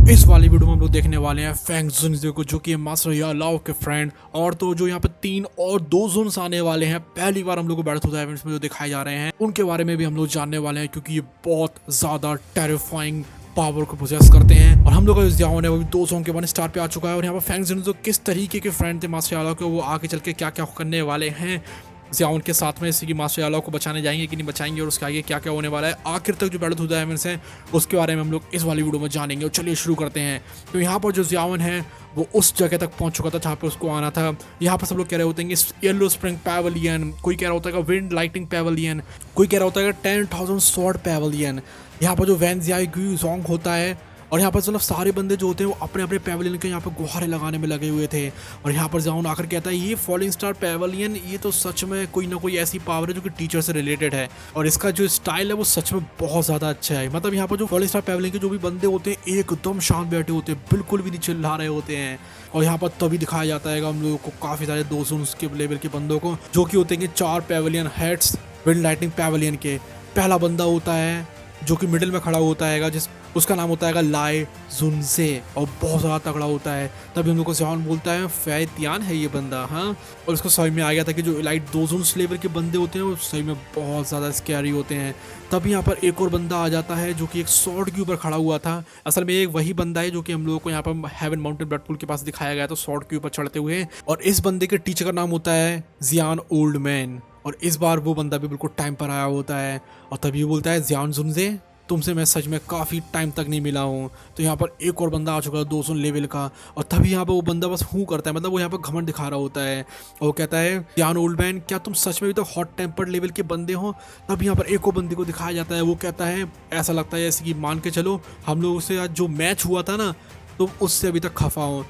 इस वाली वीडियो में हम लोग देखने वाले हैं फैंग जुनजे को, जो कि मास्टर या लाओ के फ्रेंड, और तो जो यहाँ पे 3 और 2 जोन्स आने वाले हैं। पहली बार हम लोग को बैटल ऑफ द इवेंट्स में जो दिखाए जा रहे हैं उनके बारे में भी हम लोग जानने वाले हैं, क्योंकि ये बहुत ज्यादा टेरिफाइंग पावर को पोजेस करते हैं। और हम लोग का जियाओन है वो भी 2 जोन के 1 स्टार पे आ चुका है। और यहाँ पर फैंग जुनजे किस तरीके के फ्रेंड थे मास्टर याला के, वो आगे चल के क्या क्या करने वाले हैं जियाओन के साथ में, इसी की मास्टर याला को बचाने जाएंगे कि नहीं बचाएंगे, और उसके आगे क्या क्या होने वाला है आखिर तक जो बैटल ऑफ द इवेंट्स है उसके बारे में हम लोग इस वाली वीडियो में जानेंगे। और चलिए शुरू करते हैं। तो यहाँ पर जो जियाओन है वो उस जगह तक पहुंच चुका था जहाँ पे उसको आना था। यहाँ पर सब लोग कह रहे होते हैं येलो स्प्रिंग पैवेलियन, कोई कह रहा होता है विंड लाइटिंग पैवेलियन, कोई कह रहा होता है 10,000 स्वॉर्ड पैवेलियन। यहाँ पर जो वैन जियाई गुइजोंग होता है, और यहाँ पर मतलब सारे बंदे जो होते हैं वो अपने अपने पैवेलियन के यहाँ पे गुहारे लगाने में लगे हुए थे। और यहाँ पर जाऊन आकर कहता है ये फॉलिंग स्टार पैवेलियन, ये तो सच में कोई ना कोई ऐसी पावर है जो कि टीचर से रिलेटेड है, और इसका जो स्टाइल है वो सच में बहुत ज़्यादा अच्छा है। मतलब यहाँ पर जो फॉलिंग स्टार पैवेलियन के जो भी बंदे होते हैं एकदम शांत बैठे होते हैं, बिल्कुल भी नहीं चिल्ला रहे होते हैं। और यहाँ पर तभी दिखाया जाता है हम लोगों को काफ़ी सारे 2 जोन्स के लेवल के बंदों को, जो कि होते हैं 4 pavilion heads wind lighting pavilion के। पहला बंदा होता है जो कि मिडिल में खड़ा होता है, जिस उसका नाम होता है लाई जुनजे, और बहुत ज़्यादा तगड़ा होता है। तभी हम लोग को जियाओन बोलता है फैतियान है ये बंदा, हाँ। और उसको समझ में आ गया था कि जो लाइट 2 जोन्स लेवल के बंदे होते हैं वो सही में बहुत ज़्यादा स्कैरी होते हैं। तभी यहाँ पर एक और बंदा आ जाता है जो कि एक स्वॉर्ड के ऊपर खड़ा हुआ था। असल में एक वही बंदा है जो कि हम लोगों को यहाँ पर हेवन माउंटेन ब्लड पूल के पास दिखाया गया था स्वॉर्ड के ऊपर चढ़ते हुए। और इस बंदे के टीचर का नाम होता है जियान ओल्ड मैन। और इस बार वो बंदा भी बिल्कुल टाइम पर आया होता है, और तभी वो बोलता है जियान जुनजे तुमसे मैं सच में काफ़ी टाइम तक नहीं मिला हूँ। तो यहाँ पर एक और बंदा आ चुका है 200 लेवल का, और तभी यहाँ पर वो बंदा बस हूँ करता है, मतलब वो यहाँ पर घमंड दिखा रहा होता है। और वो कहता है जियान ओल्ड मैन क्या तुम सच में भी तो हॉट टेम्पर्ड लेवल के बंदे हो। तब यहाँ पर एक और बंदे को दिखाया जाता है, वो कहता है ऐसा लगता है जैसे कि मान के चलो हम लोगों से आज जो मैच हुआ था ना, तो उससे अभी तक खफा हूँ।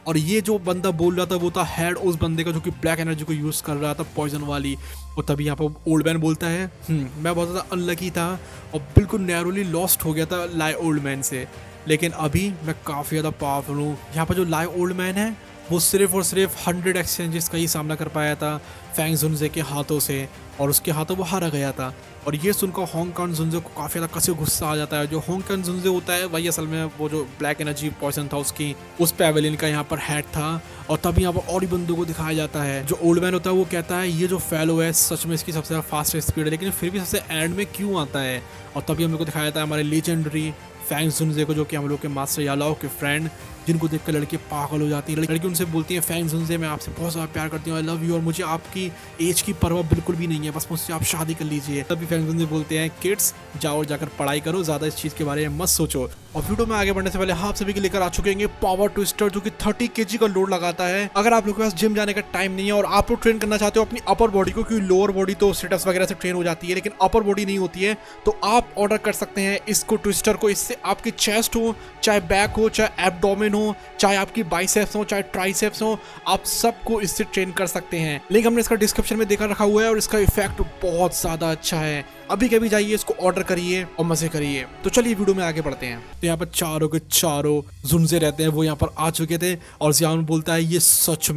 और ये जो बंदा बोल रहा था वो था हेड उस बंदे का जो कि ब्लैक एनर्जी को यूज़ कर रहा था पॉइजन वाली। और तभी यहाँ पर ओल्ड मैन बोलता है मैं बहुत ज़्यादा अनलकी था और बिल्कुल नैरोली लॉस्ट हो गया था लाई ओल्ड मैन से, लेकिन अभी मैं काफ़ी ज़्यादा पावरफुल हूँ। यहाँ पर जो लाई ओल्ड मैन है वो सिर्फ और सिर्फ 100 एक्सचेंजेस का ही सामना कर पाया था फैंग जुनजे के हाथों से, और उसके हाथों वो हारा गया था। और ये सुनकर होंगकान जुनजे को काफ़ी ज़्यादा कसे गुस्सा आ जाता है। जो होंगकान जुनजे होता है वही असल में वो जो ब्लैक एनर्जी पॉइजन था उसकी उस पैवेलियन का यहाँ पर हेड था। और तभी यहाँ पर और ही बंदों को दिखाया जाता है। जो ओल्ड मैन होता है वो कहता है ये जो फेलो है सच में इसकी सबसे ज़्यादा फास्ट स्पीड है, लेकिन फिर भी सबसे एंड में क्यों आता है। और तभी हम लोग को दिखाया जाता है हमारे लीजेंडरी फैंग जुनजे को, जो कि हम लोग के मास्टर यालाओ के फ्रेंड, जिनको देखकर लड़के पागल हो जाती हैं। लड़की उनसे बोलती है फैंग जुनजे मैं आपसे बहुत ज़्यादा प्यार करती हूँ, आई लव यू, और मुझे आपकी एज की परवाह बिल्कुल भी नहीं है, बस मुझसे आप शादी कर लीजिए। तभी फैंग जुनजे बोलते हैं किड्स जाओ जाकर पढ़ाई करो, ज़्यादा इस चीज़ के बारे में मत सोचो। और वीडियो में आगे बढ़ने से पहले आप सभी के लेकर आ चुके हैं पावर ट्विस्टर, जो कि 30 kg का लोड लगाता है। अगर आप लोग के पास जिम जाने का टाइम नहीं है और आप लोग ट्रेन करना चाहते हो अपनी अपर बॉडी को, क्योंकि लोअर बॉडी तो सिटअप्स वगैरह से ट्रेन हो जाती है लेकिन अपर बॉडी नहीं होती है, तो आप ऑर्डर कर सकते हैं इसको ट्विस्टर को। इससे आपकी चेस्ट हो, चाहे बैक हो, चाहे एब्डोमेन हो, चाहे आपकी बाइसेप्स हो, चाहे ट्राइसेप्स हो, आप सबको इससे ट्रेन कर सकते हैं। लिंक हमने इसका डिस्क्रिप्शन में देखा रखा हुआ है, और इसका इफेक्ट बहुत ज्यादा अच्छा है। अभी कभी जाइए इसको ऑर्डर करिए और मजे करिए। तो चलिए वीडियो में आगे बढ़ते हैं। तो यहाँ पर चारों के चारों जुनजे रहते हैं वो यहाँ पर आ चुके थे, और जियान बोलता है ये सच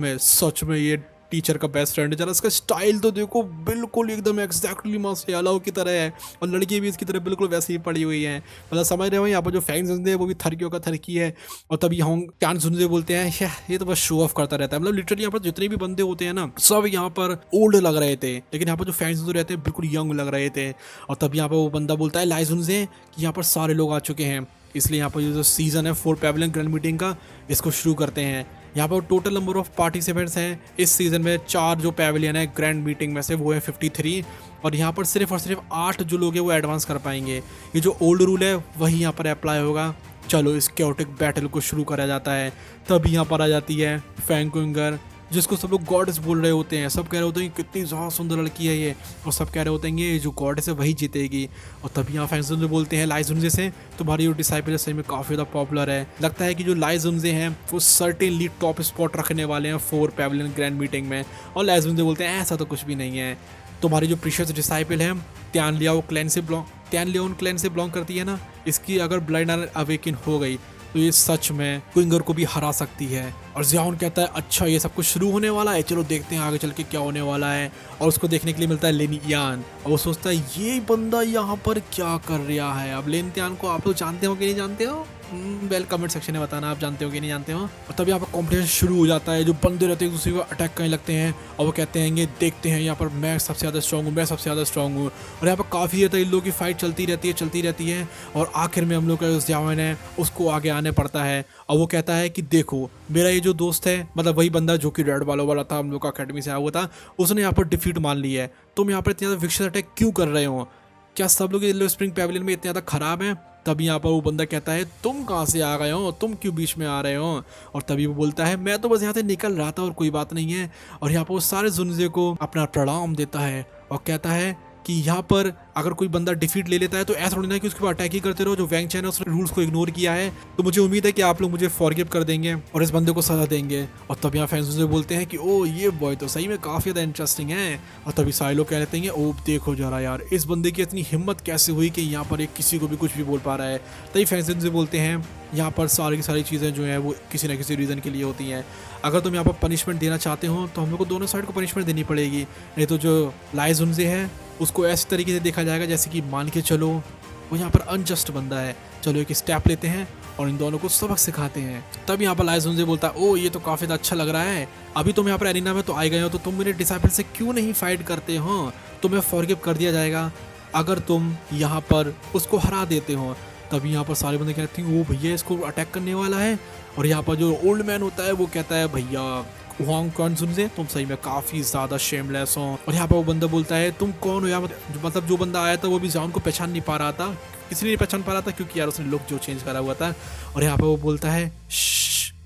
में ये टीचर का बेस्ट फ्रेंड है। जरा इसका स्टाइल तो देखो, बिल्कुल एकदम एग्जैक्टली मास्टर यालाओ की तरह है, और लड़की भी इसकी तरह बिल्कुल वैसे ही पड़ी हुई है। मतलब समझ रहे हो यहाँ पर जो फैंग जुनजे है वो भी थरकियों का थरकी है। और तभी होंगकान जुनजे बोलते हैं ये तो बस शो ऑफ करता रहता है। मतलब लिटरली यहाँ पर जितने भी बंदे होते हैं ना सब यहाँ पर ओल्ड लग रहे थे, लेकिन यहाँ पर जो फैंग जुनजे रहते हैं बिल्कुल यंग लग रहे थे। और तभी यहाँ पर वो बंदा बोलता है लाई जुनजे कि यहाँ पर सारे लोग आ चुके हैं, इसलिए यहाँ पर जो सीजन है 4 पैवेलियन ग्रैंड मीटिंग का इसको शुरू करते हैं। यहाँ पर टोटल नंबर ऑफ पार्टिसिपेंट्स हैं इस सीज़न में 4 जो पैवेलियन है ग्रैंड मीटिंग में से वो है 53, और यहाँ पर सिर्फ और सिर्फ 8 जो लोग हैं वो एडवांस कर पाएंगे। ये जो ओल्ड रूल है वही यहाँ पर अप्लाई होगा। चलो इस क्योटिक बैटल को शुरू करा जाता है। तभी यहाँ पर आ जाती है फैंग कुंगर, जिसको सब लोग गॉडेस बोल रहे होते हैं। सब कह रहे होते हैं कितनी ज़्यादा सुंदर लड़की है ये, और सब कह रहे होते हैं ये जो गॉडेस है वही जीतेगी। और तभी यहाँ फैंग जुनजे बोलते हैं लाई जुनजे से तुम्हारी जो डिसाइपल है सही में काफ़ी ज़्यादा पॉपुलर है, लगता है कि जो लाई जुनजे हैं वो सर्टेनली टॉप स्पॉट रखने वाले हैं 4 पैवेलियन ग्रैंड मीटिंग में। और लाई जुनजे बोलते हैं ऐसा तो कुछ भी नहीं है, तुम्हारी जो प्रीशियस डिसाइपल है त्यान लियाओ क्लैन से बिलोंग करती है ना, इसकी अगर ब्लड अवेकिन हो गई तो ये सच में क्विंगर को भी हरा सकती है। और जियाओन कहता है अच्छा ये सब कुछ शुरू होने वाला है, चलो देखते हैं आगे चल के क्या होने वाला है। और उसको देखने के लिए मिलता है लेनियान, और वो सोचता है ये बंदा यहाँ पर क्या कर रहा है। अब लेनियान को आप लोग जानते हो कि नहीं जानते हो, वेल कमेंट सेक्शन में बताना आप जानते हो कि नहीं जानते हो। और तब यहाँ पर कॉम्पिटिशन शुरू हो जाता है, जो बंदे रहते हैं दूसरे को अटैक करने लगते हैं और वो कहते हैं ये देखते हैं यहाँ पर मैं सबसे ज़्यादा स्ट्रॉन्ग हूँ, मैं सबसे ज़्यादा स्ट्रॉन्ग हूँ। और यहाँ पर काफ़ी ज़्यादा इन लोगों की फाइट चलती रहती है और आखिर में हम लोग का जो ज़ियावन है उसको आगे आने पड़ता है और वो कहता है कि देखो मेरा ये जो दोस्त है, मतलब वही बंदा जो कि रेड वालों वाला था, हम लोग का अकेडमी से आया हुआ था, उसने यहाँ पर डिफीट मान ली है। तुम यहाँ पर इतने ज़्यादा विक्शस अटैक क्यों कर रहे हो? क्या सब लोग येलो स्प्रिंग पैवेलियन में इतने ज़्यादा खराब हैं? तभी यहाँ पर वो बंदा कहता है तुम कहाँ से आ गए हो, तुम क्यों बीच में आ रहे हो? और तभी वो बोलता है मैं तो बस यहाँ से निकल रहा था और कोई बात नहीं है। और यहाँ पर वो सारे जुनजे को अपना प्रणाम देता है और कहता है कि यहाँ पर अगर कोई बंदा डिफीट ले लेता है तो ऐसा थोड़ी ना कि उसके ऊपर अटैक ही करते रहो। जो वैंग चैन है उसने रूल्स को इग्नोर किया है, तो मुझे उम्मीद है कि आप लोग मुझे फॉरगिव कर देंगे और इस बंदे को सजा देंगे। और तब यहाँ फैंस से बोलते हैं कि ओ ये बॉय तो सही में काफ़ी ज़्यादा इंटरेस्टिंग है। और तभी सारे लोग कह लेते हैं ओ देखो जरा यार इस बंदे की इतनी हिम्मत कैसे हुई कि यहाँ पर एक किसी को भी कुछ भी बोल पा रहा है। तभी फैंस से बोलते हैं यहाँ पर सारी की सारी चीज़ें जो हैं वो किसी न किसी रीज़न के लिए होती हैं। अगर तुम यहाँ पर पनिशमेंट देना चाहते हो तो हम लोग को दोनों साइड को पनिशमेंट देनी पड़ेगी, नहीं तो जो लाइज उनसे है उसको ऐसे तरीके से देखा जाएगा जैसे कि मान के चलो वो यहाँ पर अनजस्ट बंदा है। चलो एक स्टेप लेते हैं और इन दोनों को सबक सिखाते हैं। तब यहाँ पर लाइज उनसे बोलता है ओ ये तो काफ़ी अच्छा लग रहा है, अभी तुम यहाँ पर एरिना में तो आए गए हो तो तुम मेरे डिसाइपल से क्यों नहीं फाइट करते हो? तुम्हें फॉरगिव कर दिया जाएगा अगर तुम यहाँ पर उसको हरा देते हो। तभी यहाँ पर सारे बंदे कहते हैं ओ भैया इसको अटैक करने वाला है। और यहाँ पर जो ओल्ड मैन होता है वो कहता है भैया हुआंग कॉन्सुन से तुम सही में काफ़ी ज़्यादा शेमलेस हो। और यहाँ पर वो बंदा बोलता है तुम कौन हो यार? मतलब जो बंदा आया था वो भी जान को पहचान नहीं पा रहा था, इसलिए नहीं पहचान पा रहा था क्योंकि यार उसने लुक जो चेंज करा हुआ था। और यहाँ पर वो बोलता है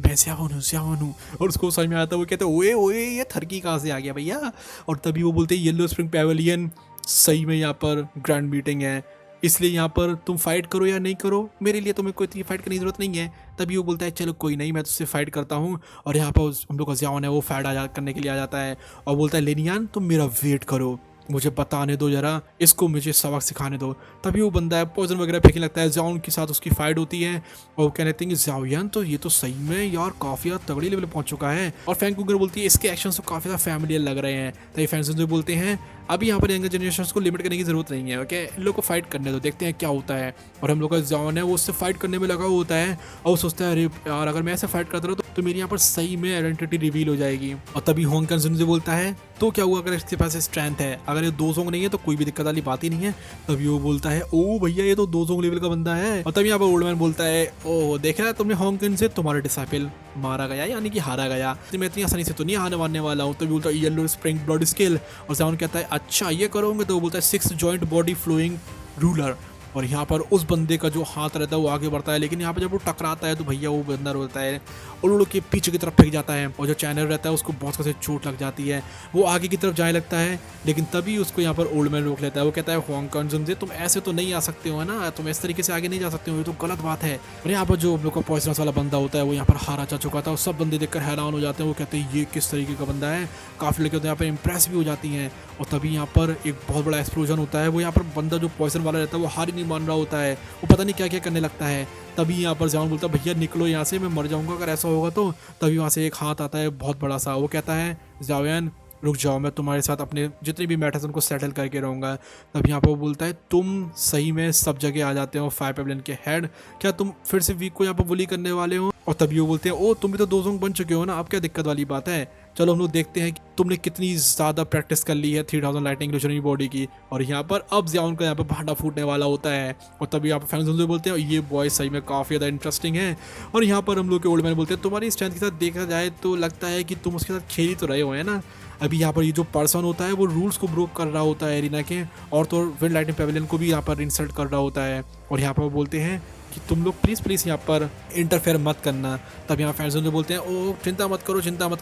मैं स्यावन हूँ। और उसको समझ में आता है, वो कहते हैं ओए ओए ये थरकी कहाँ से आ गया भैया? और तभी वो बोलते हैं येलो स्प्रिंग पैवेलियन सही में यहाँ पर ग्रैंड मीटिंग है, इसलिए यहाँ पर तुम फाइट करो या नहीं करो, मेरे लिए तुम्हें कोई फाइट करने की जरूरत नहीं है। तभी वो बोलता है चलो कोई नहीं मैं तुझसे फाइट करता हूँ। और यहाँ पर हम लोग का ज़ियावन है वो फाइट करने के लिए आ जाता है और बोलता है लेनियान तुम मेरा वेट करो, मुझे बताने दो जरा, इसको मुझे सबक सिखाने दो। तभी वो बंदा है पॉइजन वगैरह फेंकने लगता है, ज़ियावन के साथ उसकी फाइट होती है और वो कहते हैं कि ज़ियाओयान तो ये तो सही में यार काफ़ी ज़्यादा तगड़ी लेवल पहुंच चुका है। और फैंग कुकर बोलती है इसके एक्शन तो काफ़ी ज़्यादा फैमिलियर लग रहे हैं। तभी फैंस जो बोलते हैं अभी यहाँ पर यंगर जनरेशन को लिमिट करने की जरूरत नहीं है, ओके इन लोग को फाइट करने दो, देखते हैं क्या होता है। और हम लोग का ज़ियावन है वो उससे फाइट करने में लगा होता है और वो सोचता है अरे यार अगर मैं ऐसे फाइट करता रहूँ तो मेरी यहाँ पर सही में आइडेंटिटी रिवील हो जाएगी। और तभी होंग कंसन से बोलता है तो क्या हुआ अगर इसके पास स्ट्रेंथ है, अगर ये 2 जोंग नहीं है तो कोई भी दिक्कत वाली बात ही नहीं है। तभी वो बोलता है ओ भैया ये तो 2 जोंग लेवल का बंदा है। और तभी यहाँ पर ओल्ड मैन बोलता है ओ देखा तुमने होंग कंसन से तुम्हारा डिसाइपल मारा गया यानी कि हारा गया, तो मैं इतनी आसानी से तो नहीं हारने मारने वाला हूँ। तभी बोलता है येलो स्प्रिंग ब्लड स्केल। और ज़ियावन कहता है अच्छा ये करोगे? तो वो बोलता है 6 जॉइंट बॉडी फ्लोइंग रूलर। और यहाँ पर उस बंदे का जो हाथ रहता है वो आगे बढ़ता है, लेकिन यहाँ पर जब वो टकराता है तो भैया वो बंदा रोता है और उड़ के पीछे की तरफ फेंक जाता है। और जो चैनल रहता है उसको बहुत से चोट लग जाती है, वो आगे की तरफ जाने लगता है, लेकिन तभी उसको यहाँ पर ओल्ड मैन रोक लेता है। वो कहता है होंग कंसन से तुम ऐसे तो नहीं आ सकते हो ना, तुम इस तरीके से आगे नहीं जा सकते हो, ये तो गलत बात है। और यहाँ पर जो हम लोग का पॉइजनस वाला बंदा होता है वो यहाँ पर हारा जा चुका था और सब बंदे देखकर हैरान हो जाते हैं। वो कहते हैं ये किस तरीके का बंदा है, काफ़ी लड़के तो यहाँ पर इंप्रेस भी हो जाती हैं। और तभी यहाँ पर एक बहुत बड़ा एक्सप्लोजन होता है, वो यहाँ पर बंदा जो पॉइजन वाला रहता है वो हार ही नहीं मान रहा होता है, वो पता नहीं क्या क्या करने लगता है। तभी यहाँ पर ज़ियावन बोलता है भैया निकलो यहाँ से, मैं मर जाऊंगा अगर ऐसा होगा तो। तभी वहाँ से एक हाथ आता है बहुत बड़ा सा, वो कहता है ज़ियाओयान रुक जाओ, मैं तुम्हारे साथ अपने जितने भी मैटर्स उनको सेटल करके रहूँगा। तब यहाँ पर वो बोलता है तुम सही में सब जगह आ जाते हो फायर पैवेलियन के हेड, क्या तुम फिर से वीक को यहाँ पर बुली करने वाले हो? और तभी वो बोलते हैं ओ तुम भी तो 2 जोंग बन चुके हो ना, अब क्या दिक्कत वाली बात है, चलो हम लोग देखते हैं कि तुमने कितनी ज़्यादा प्रैक्टिस कर ली है 3000 लाइटिंग इल्यूजनरी बॉडी की। और यहाँ पर अब ज़ियावन का यहाँ पर भांडा फूटने वाला होता है। और तभी यहाँ पर फैंस बोलते हैं ये बॉय सही में काफ़ी ज़्यादा इंटरेस्टिंग है। और यहाँ पर हम लोग के ओल्ड मैन बोलते हैं तुम्हारी स्ट्रेंथ के साथ देखा जाए तो लगता है कि तुम उसके साथ खेल ही तो रहे हो है ना। अभी यहाँ पर ये जो पर्सन होता है वो रूल्स को ब्रोक कर रहा होता है एरिना के, और तो विंड लाइटिंग पैवेलियन को भी यहाँ पर इंसल्ट कर रहा होता है। और यहाँ पर वो बोलते हैं कि तुम लोग प्लीज़ यहाँ पर इंटरफेयर मत करना। तब यहाँ फैंस जो बोलते हैं ओ चिंता मत करो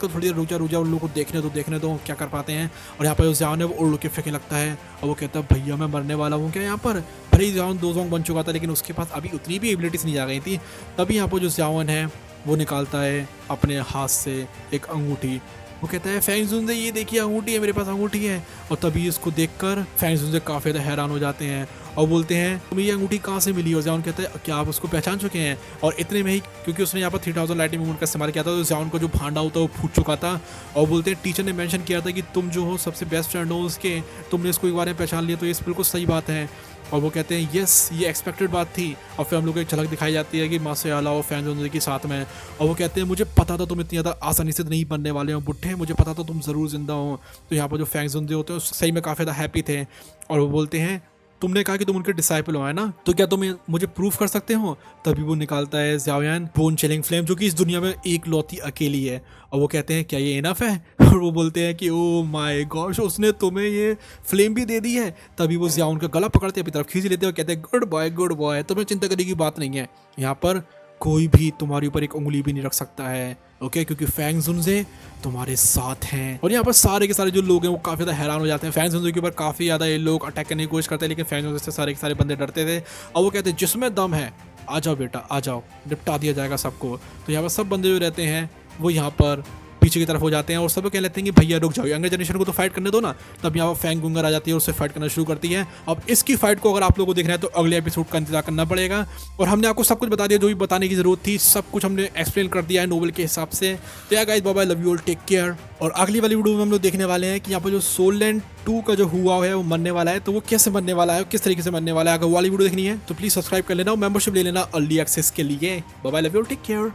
थोड़ी देर रुक जाओ उन लोगों को देखने दो क्या कर पाते हैं। और यहाँ पर जो ज़ियावन है वो उड़ के फेंकने लगता है और वो कहता है भैया मैं मरने वाला हूँ क्या यहाँ पर। भले ही ज़ियावन 2 जोंग बन चुका था लेकिन उसके पास अभी उतनी भी एबिलिटीज़ नहीं आ गई थी। तभी यहाँ पर जो ज़ियावन है वो निकालता है अपने हाथ से एक अंगूठी, वो कहता है फैंग जुनजे ये देखिए अंगूठी है, मेरे पास अंगूठी है। और तभी इसको देखकर फैंग जुनजे काफ़ी ज़्यादा हैरान हो जाते हैं और बोलते हैं तुम्हें ये अंगूठी कहाँ से मिली। और ज़ियाओन कहता है क्या आप उसको पहचान चुके हैं। और इतने में ही क्योंकि उसने यहाँ पर 3000 लाइटिंग मूवमेंट का इस्तेमाल किया था, तो ज़ियाओन का जो भांडा होता है वो फूट चुका था। और बोलते हैं टीचर ने मेंशन किया था कि तुम जो हो सबसे बेस्ट फ्रेंड हो उसके, तुमने इसको एक बार में पहचान लिया, तो ये बिल्कुल सही बात है। और वो कहते हैं यस ये एक्सपेक्टेड बात थी। और फिर हम लोग को एक झलक दिखाई जाती है कि मासेयाला और फैंग जोन्स के साथ में। और वो कहते हैं मुझे पता था तुम इतनी ज़्यादा आसानी से नहीं बनने वाले हो बुढ़े, मुझे पता था तुम ज़रूर जिंदा हो। तो यहाँ पर जो फैंग जोन्स होते हैं सही में काफ़ी ज़्यादा हैप्पी थे। और वो बोलते हैं तुमने कहा कि तुम उनके डिसाइपल हो, है ना, तो क्या तुम मुझे प्रूफ कर सकते हो। तभी वो निकालता है ज़ियाओयान बोन चिलिंग फ्लेम, जो कि इस दुनिया में एक लौती अकेली है। और वो कहते हैं क्या ये इनफ है। और वो बोलते हैं कि ओ माय गॉड उसने तुम्हें ये फ्लेम भी दे दी है। तभी वो ज़ियाओन का गला पकड़ते अपनी तरफ खींच लेते हैं और कहते हैं गुड बॉय तुम्हें चिंता करने की बात नहीं है, यहाँ पर कोई भी तुम्हारे ऊपर एक उंगली भी नहीं रख सकता है, ओके, क्योंकि फैंग जुनजे तुम्हारे साथ हैं। और यहाँ पर सारे के सारे जो लोग हैं वो काफ़ी ज़्यादा हैरान हो जाते हैं। फैंग जुनजे के ऊपर काफ़ी ज़्यादा ये लोग अटैक करने की कोशिश करते हैं, लेकिन फैंग जुनजे से सारे के सारे बंदे डरते थे। और वो कहते हैं जिसमें दम है आ जाओ बेटा आ जाओ, निपटा दिया जाएगा सबको। तो यहाँ पर सब बंदे जो रहते हैं वो यहाँ पर पीछे की तरफ हो जाते हैं और सब कह लेते हैं कि भैया रुक जाओ, यंगर जनरेशन को तो फाइट करने दो ना। तब यहाँ पर फैंग गुंगर आ जाती है और उससे फाइट करना शुरू करती है। अब इसकी फाइट को अगर आप लोगों को देखना है तो अगले एपिसोड का इंतजार करना पड़ेगा। और हमने आपको सब कुछ बता दिया जो भी बताने की जरूरत थी, सब कुछ हमने एक्सप्लेन कर दिया है नोवेल के हिसाब से। तो या guys bye bye, love you all, take care. और अगली वाली वीडियो में हम लोग देखने वाले हैं कि यहाँ पर जो सोल लैंड 2 का जो हुआ है वो मरने वाला है, तो वो कैसे मरने वाला है, किस तरीके से मरने वाला है। अगर वाली वीडियो देखनी है तो प्लीज सब्सक्राइब कर लेना और मेंबरशिप ले लेना अर्ली एक्सेस के लिए। Bye bye, love you all, take care.